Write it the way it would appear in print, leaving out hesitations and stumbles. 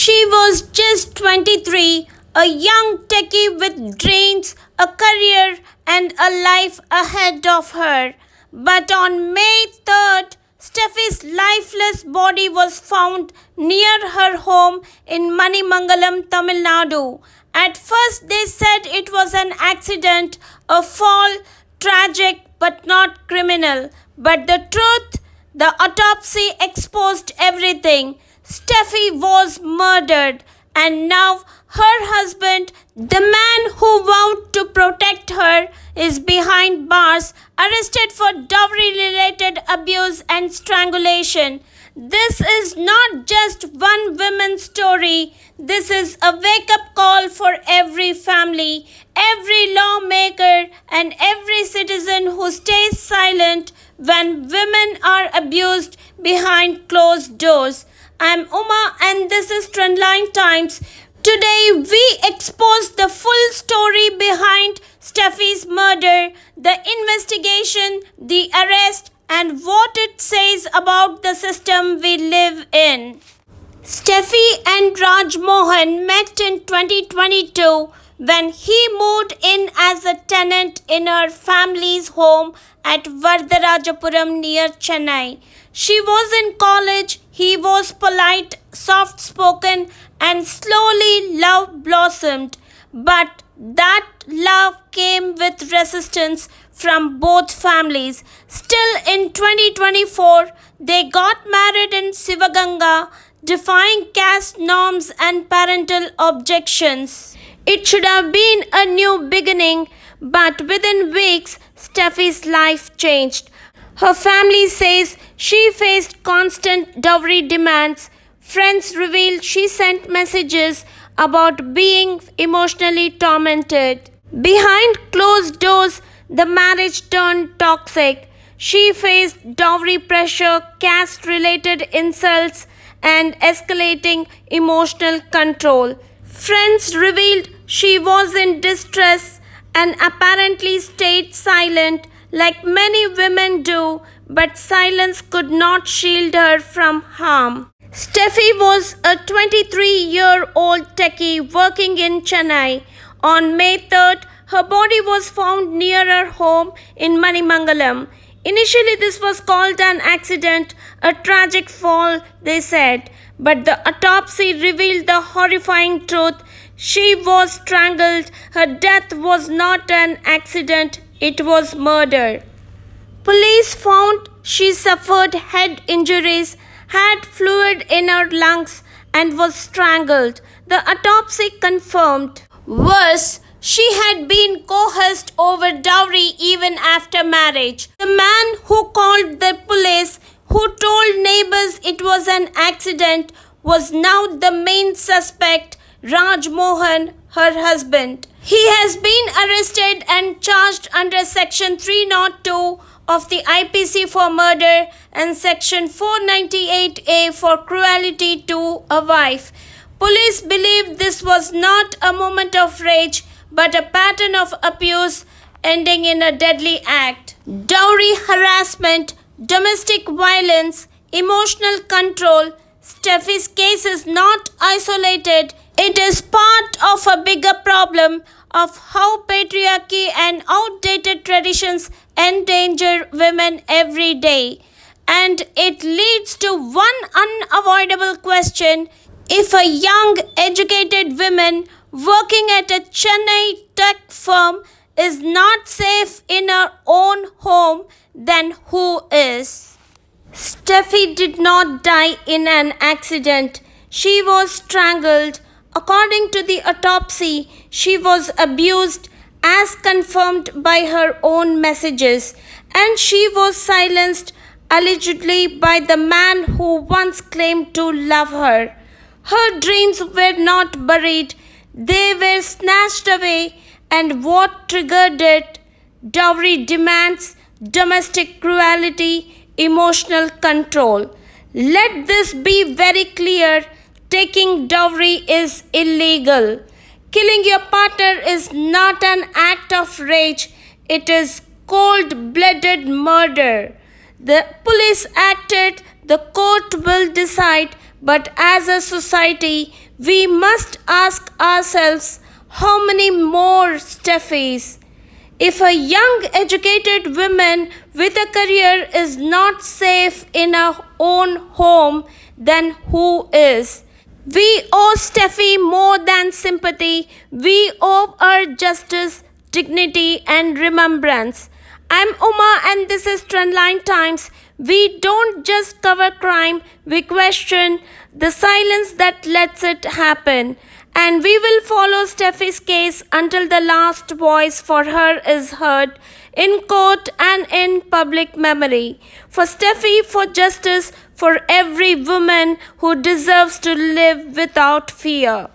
She was just 23, a young techie with dreams, a career, and a life ahead of her. But on May 3rd, Steffi's lifeless body was found near her home in Manimangalam, Tamil Nadu. At first, they said it was an accident, a fall, tragic but not criminal. But the truth, the autopsy exposed everything. Steffi was murdered, and now her husband, the man who vowed to protect her, is behind bars, arrested for dowry-related abuse and strangulation. This is not just one woman's story. This is a wake-up call for every family, every lawmaker, and every citizen who stays silent when women are abused behind closed doors. I'm Uma and this is Trendline Times. Today we expose the full story behind Steffi's murder, the investigation, the arrest, and what it says about the system we live in. Steffi and Raj Mohan met in 2022 when he moved in as a tenant in her family's home at Vardarajapuram near Chennai. She was in college, he was polite, soft-spoken, and slowly love blossomed. But that love came with resistance from both families. Still in 2024, they got married in Sivaganga, defying caste norms and parental objections. It should have been a new beginning, but within weeks, Steffi's life changed. Her family says she faced constant dowry demands. Friends revealed she sent messages about being emotionally tormented. Behind closed doors, the marriage turned toxic. She faced dowry pressure, caste-related insults, and escalating emotional control. Friends revealed she was in distress and apparently stayed silent like many women do, but silence could not shield her from harm. Steffi was a 23-year-old techie working in Chennai. On May 3rd, her body was found near her home in Manimangalam. Initially, this was called an accident, a tragic fall, they said. But the autopsy revealed the horrifying truth. She was strangled. Her death was not an accident, it was murder. Police found she suffered head injuries, had fluid in her lungs, and was strangled. The autopsy confirmed. Worse, she had been coerced over dowry even after marriage. The man who called the police, who told neighbors it was an accident, was now the main suspect, Raj Mohan, her husband. He has been arrested and charged under Section 302 of the IPC for murder and Section 498A for cruelty to a wife. Police believe this was not a moment of rage but a pattern of abuse ending in a deadly act. Dowry harassment, domestic violence, emotional control. Steffi's case is not isolated. It is part of a bigger problem of how patriarchy and outdated traditions endanger women every day. And it leads to one unavoidable question. If a young, educated woman working at a Chennai tech firm is not safe in her own home, then who is? Steffi did not die in an accident. She was strangled. According to the autopsy, she was abused as confirmed by her own messages, and she was silenced allegedly by the man who once claimed to love her. Her dreams were not buried, they were snatched away, and what triggered it? Dowry demands, domestic cruelty, emotional control. Let this be very clear. Taking dowry is illegal. Killing your partner is not an act of rage, it is cold-blooded murder. The police acted, the court will decide, But as a society, we must ask ourselves how many more Steffis? If a young educated woman with a career is not safe in her own home, then who is? We owe Steffi more than sympathy. We owe her justice, dignity, and remembrance. I'm Uma, and this is Trendline Times. We don't just cover crime, we question the silence that lets it happen. And we will follow Steffi's case until the last voice for her is heard in court and in public memory. For Steffi, for justice, for every woman who deserves to live without fear.